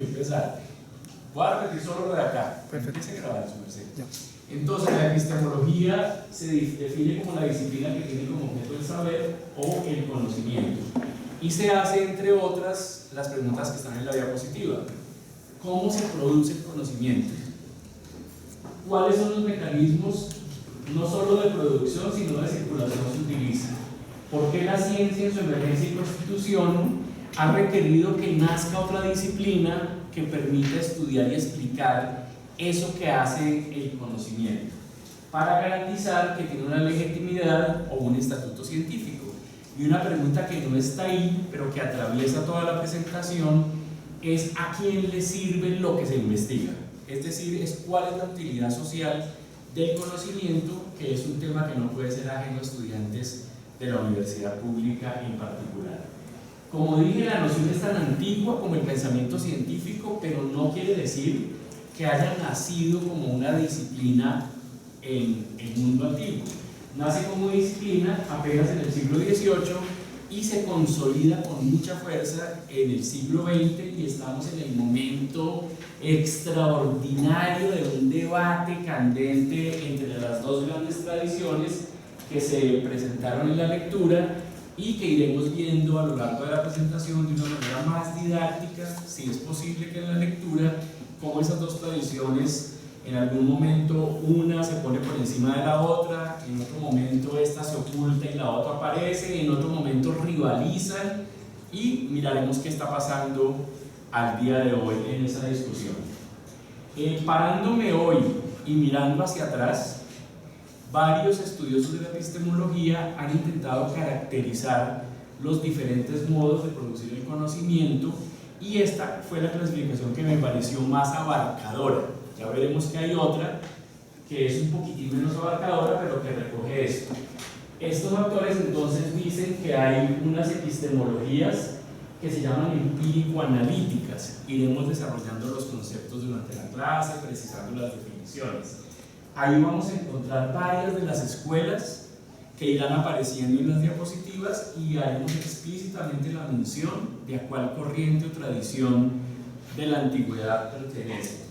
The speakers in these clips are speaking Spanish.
Empezar. Voy a repetir solo lo de acá. Perfecto. Empiece a grabar, su merced. Ya. Entonces, la epistemología se define como la disciplina que tiene como objeto el saber o el conocimiento. Y se hace, entre otras, las preguntas que están en la diapositiva. ¿Cómo se produce el conocimiento? ¿Cuáles son los mecanismos, no solo de producción, sino de circulación se utilizan? ¿Por qué la ciencia en su emergencia y constitución ha requerido que nazca otra disciplina que permita estudiar y explicar eso que hace el conocimiento, para garantizar que tiene una legitimidad o un estatuto científico? Y una pregunta que no está ahí, pero que atraviesa toda la presentación, es ¿a quién le sirve lo que se investiga? Es decir, es cuál es la utilidad social del conocimiento, que es un tema que no puede ser ajeno a estudiantes de la universidad pública en particular. Como dije, la noción es tan antigua como el pensamiento científico, pero no quiere decir que haya nacido como una disciplina en el mundo antiguo. Nace como disciplina apenas en el siglo XVIII y se consolida con mucha fuerza en el siglo XX, y estamos en el momento extraordinario de un debate candente entre las dos grandes tradiciones que se presentaron en la lectura y que iremos viendo a lo largo de la presentación de una manera más didáctica, si es posible que en la lectura, cómo esas dos tradiciones en algún momento una se pone por encima de la otra, en otro momento esta se oculta y la otra aparece, en otro momento rivalizan, y miraremos qué está pasando al día de hoy en esa discusión. Parándome hoy y mirando hacia atrás, varios estudiosos de la epistemología han intentado caracterizar los diferentes modos de producir el conocimiento, y esta fue la clasificación que me pareció más abarcadora. Ya veremos que hay otra que es un poquitín menos abarcadora, pero que recoge esto. Estos autores entonces dicen que hay unas epistemologías que se llaman empírico-analíticas. Iremos desarrollando los conceptos durante la clase, precisando las definiciones. Ahí vamos a encontrar varias de las escuelas que irán apareciendo en las diapositivas, y haremos explícitamente la mención de a cuál corriente o tradición de la antigüedad pertenece.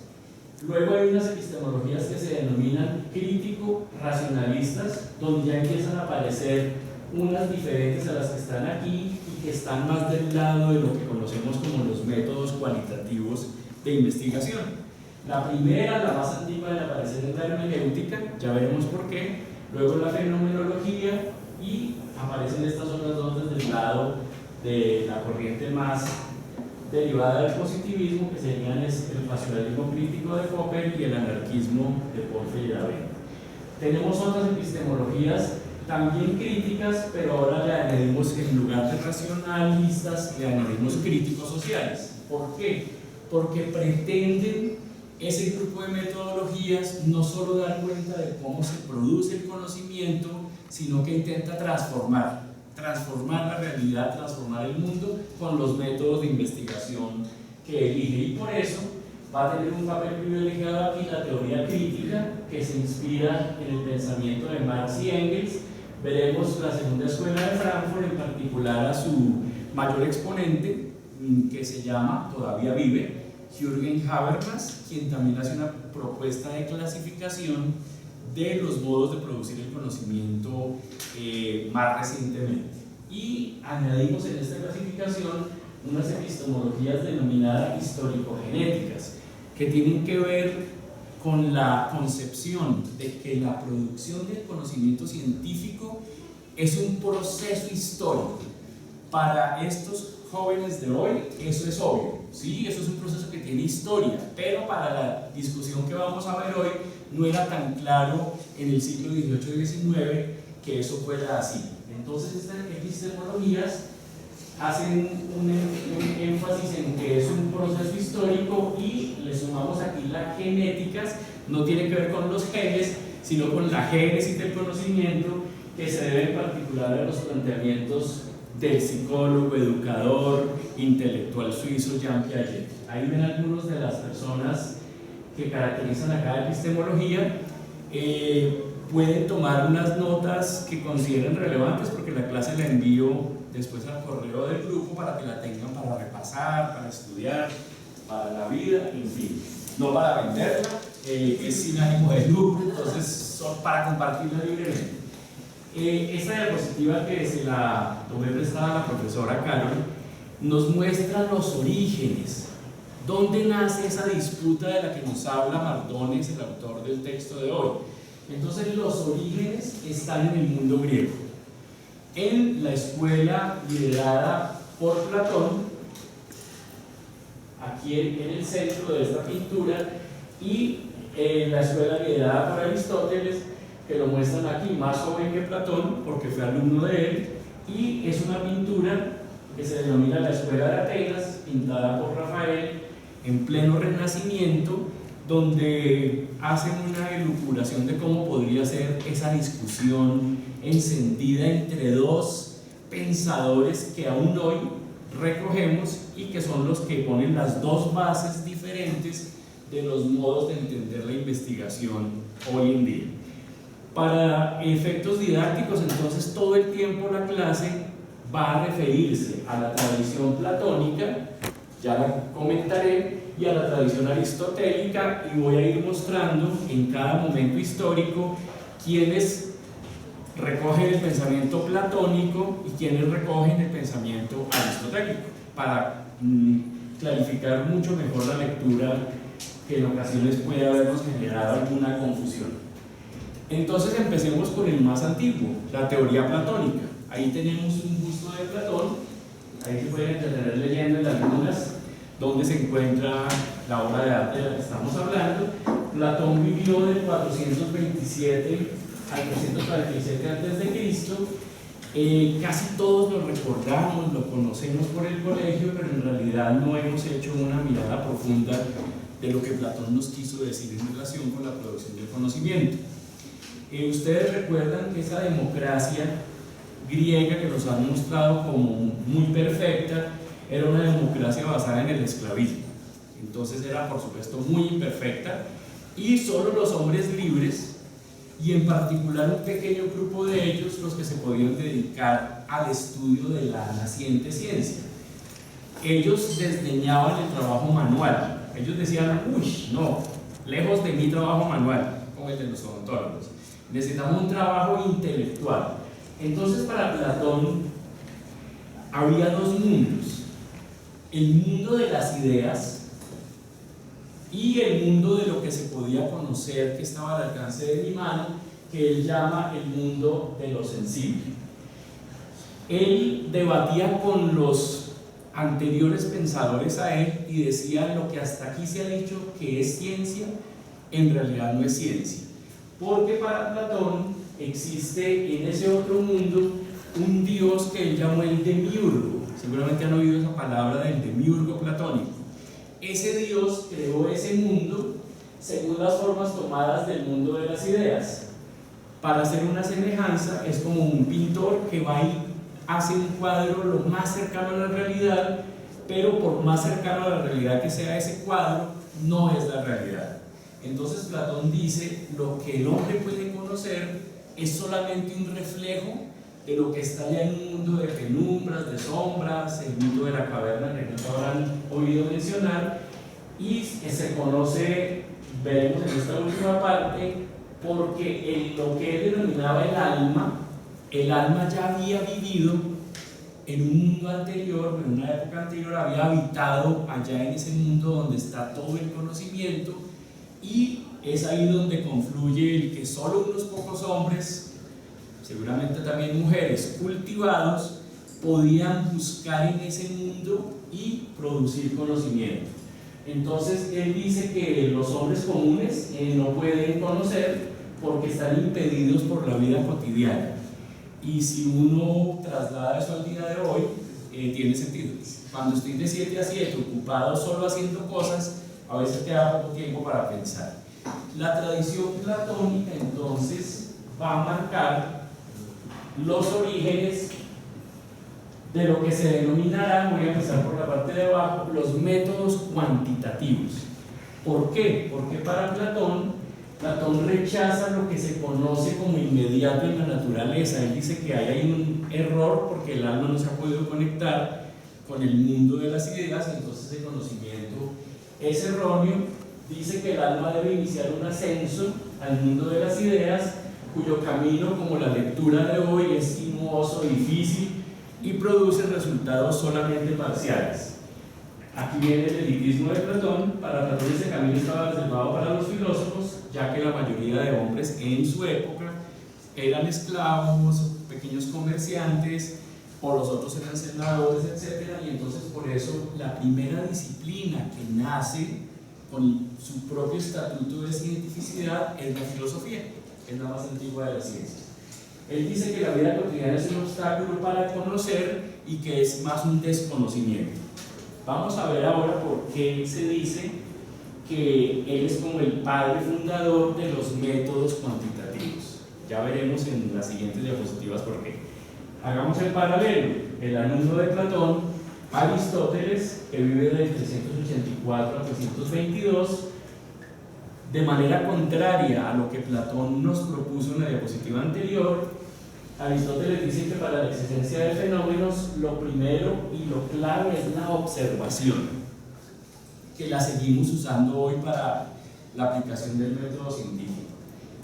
Luego hay unas epistemologías que se denominan crítico-racionalistas, donde ya empiezan a aparecer unas diferentes a las que están aquí y que están más del lado de lo que conocemos como los métodos cualitativos de investigación. La primera, la más antigua de aparecer, es la hermenéutica, ya veremos por qué. Luego la fenomenología, y aparecen estas otras dos desde el lado de la corriente más derivada del positivismo, que serían el racionalismo crítico de Popper y el anarquismo de Paul Feyerabend. Tenemos otras epistemologías también críticas, pero ahora le añadimos, en lugar de racionalistas, le añadimos críticos sociales. ¿Por qué? Porque pretenden ese grupo de metodologías no solo dar cuenta de cómo se produce el conocimiento, sino que intenta transformar la realidad, transformar el mundo con los métodos de investigación que elige. Y por eso va a tener un papel privilegiado aquí la teoría crítica, que se inspira en el pensamiento de Marx y Engels. Veremos la segunda escuela de Frankfurt, en particular a su mayor exponente, que se llama, todavía vive, Jürgen Habermas, quien también hace una propuesta de clasificación de los modos de producir el conocimiento más recientemente. Y añadimos en esta clasificación unas epistemologías denominadas histórico-genéticas, que tienen que ver con la concepción de que la producción del conocimiento científico es un proceso histórico. Para estos jóvenes de hoy eso es obvio, ¿sí? Eso es un proceso que tiene historia, pero para la discusión que vamos a ver hoy no era tan claro en el siglo XVIII y XIX que eso fuera así. Entonces estas epistemologías hacen un énfasis en que es un proceso histórico, y le sumamos aquí las genéticas. No tiene que ver con los genes, sino con la génesis del conocimiento, que se debe en particular a los planteamientos del psicólogo, educador, intelectual suizo Jean Piaget. Ahí ven algunos de las personas que caracterizan a cada epistemología. Pueden tomar unas notas que consideren relevantes, porque la clase la envío después al correo del grupo para que la tengan para repasar, para estudiar. para la vida, en fin, no para venderla, es sin ánimo de lucro, entonces son para compartirla libremente. Esta diapositiva que se la tomé prestada a la profesora Carol nos muestra los orígenes, dónde nace esa disputa de la que nos habla Mardones, el autor del texto de hoy. Entonces los orígenes están en el mundo griego, en la escuela liderada por Platón, aquí en el centro de esta pintura, y la escuela liderada por Aristóteles, que lo muestran aquí, más joven que Platón, porque fue alumno de él, y es una pintura que se denomina la Escuela de Atenas, pintada por Rafael en pleno Renacimiento, donde hacen una elucubración de cómo podría ser esa discusión encendida entre dos pensadores que aún hoy recogemos y que son los que ponen las dos bases diferentes de los modos de entender la investigación hoy en día. Para efectos didácticos, entonces, todo el tiempo la clase va a referirse a la tradición platónica, ya la comentaré, y a la tradición aristotélica, y voy a ir mostrando en cada momento histórico quiénes recogen el pensamiento platónico y quiénes recogen el pensamiento aristotélico, para clarificar mucho mejor la lectura, que en ocasiones puede habernos generado alguna confusión. Entonces empecemos con el más antiguo, la teoría platónica. Ahí tenemos un busto de Platón, ahí se pueden entretener leyendo en las lunas donde se encuentra la obra de arte de la que estamos hablando. Platón vivió del 427 al 347 a.C. Casi todos lo recordamos, lo conocemos por el colegio, pero en realidad no hemos hecho una mirada profunda de lo que Platón nos quiso decir en relación con la producción del conocimiento. Ustedes recuerdan que esa democracia griega que nos han mostrado como muy perfecta era una democracia basada en el esclavismo. Entonces era, por supuesto, muy imperfecta, y solo los hombres libres, y en particular un pequeño grupo de ellos, los que se podían dedicar al estudio de la naciente ciencia. Ellos desdeñaban el trabajo manual. Ellos decían: uy, no, lejos de mi trabajo manual, como el de los odontólogos. Necesitamos un trabajo intelectual. Entonces, para Platón había dos mundos: el mundo de las ideas y el mundo de lo que se podía conocer, que estaba al alcance de mi mano, que él llama el mundo de lo sensible. Él debatía con los anteriores pensadores a él y decía: lo que hasta aquí se ha dicho que es ciencia, en realidad no es ciencia, porque para Platón existe en ese otro mundo un dios que él llamó el demiurgo. Seguramente han oído esa palabra del demiurgo platónico. Ese dios creó ese mundo según las formas tomadas del mundo de las ideas. Para hacer una semejanza, es como un pintor que va y hace un cuadro lo más cercano a la realidad, pero por más cercano a la realidad que sea ese cuadro, no es la realidad. Entonces Platón dice: lo que el hombre puede conocer es solamente un reflejo de lo que está ya en un mundo de penumbras, de sombras, el mundo de la caverna que no habrán oído mencionar, y que se conoce, veremos en esta última parte, porque lo que él denominaba el alma ya había vivido en un mundo anterior, en una época anterior, había habitado allá en ese mundo donde está todo el conocimiento, y es ahí donde confluye el que solo unos pocos hombres, seguramente también mujeres cultivados, podían buscar en ese mundo y producir conocimiento. Entonces él dice que los hombres comunes no pueden conocer porque están impedidos por la vida cotidiana, y si uno traslada eso al día de hoy, tiene sentido. Cuando estoy de 7 a 7 ocupado solo haciendo cosas, a veces queda poco tiempo para pensar. La tradición platónica entonces va a marcar los orígenes de lo que se denominarán, voy a empezar por la parte de abajo, los métodos cuantitativos. ¿Por qué? Porque para Platón rechaza lo que se conoce como inmediato en la naturaleza. Él dice que hay un error porque el alma no se ha podido conectar con el mundo de las ideas, entonces el conocimiento es erróneo, dice que el alma debe iniciar un ascenso al mundo de las ideas, cuyo camino, como la lectura de hoy, es sinuoso, difícil y produce resultados solamente parciales. Aquí viene el elitismo de Platón. Para Platón ese camino estaba reservado para los filósofos, ya que la mayoría de hombres en su época eran esclavos, pequeños comerciantes, o los otros eran senadores, etc. Y entonces por eso la primera disciplina que nace con su propio estatuto de cientificidad es la filosofía, es la más antigua de las ciencias. Él dice que la vida cotidiana es un obstáculo para conocer y que es más un desconocimiento. Vamos a ver ahora por qué se dice que él es como el padre fundador de los métodos cuantitativos. Ya veremos en las siguientes diapositivas por qué. Hagamos el paralelo, el alumno de Platón, Aristóteles, que vive del 384 a 322, de manera contraria a lo que Platón nos propuso en la diapositiva anterior. Aristóteles dice que para la existencia de fenómenos lo primero y lo clave es la observación, que la seguimos usando hoy para la aplicación del método científico,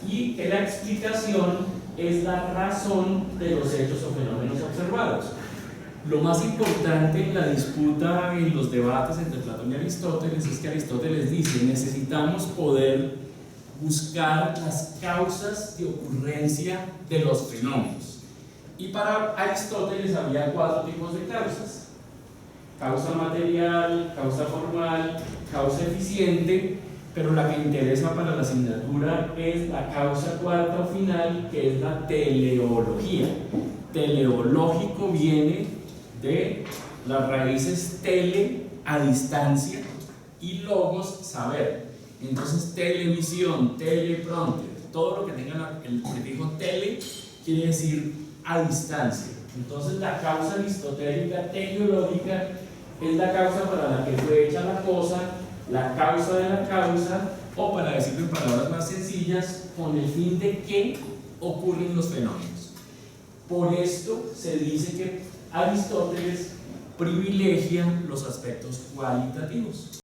y que la explicación es la razón de los hechos o fenómenos observados. Lo más importante en la disputa, en los debates entre Platón y Aristóteles, es que Aristóteles dice: necesitamos poder buscar las causas de ocurrencia de los fenómenos. Y para Aristóteles había 4 tipos de causas: causa material, causa formal, causa eficiente, pero la que interesa para la asignatura es la causa cuarta o final, que es la teleología. Teleológico viene de las raíces tele, a distancia, y logos, saber. Entonces televisión, teleprompter, todo lo que tenga el prefijo tele quiere decir a distancia. Entonces la causa aristotélica teleológica es la causa para la que fue hecha la cosa, la causa de la causa, o para decirlo en palabras más sencillas, con el fin de que ocurren los fenómenos. Por esto se dice que Aristóteles privilegia los aspectos cualitativos.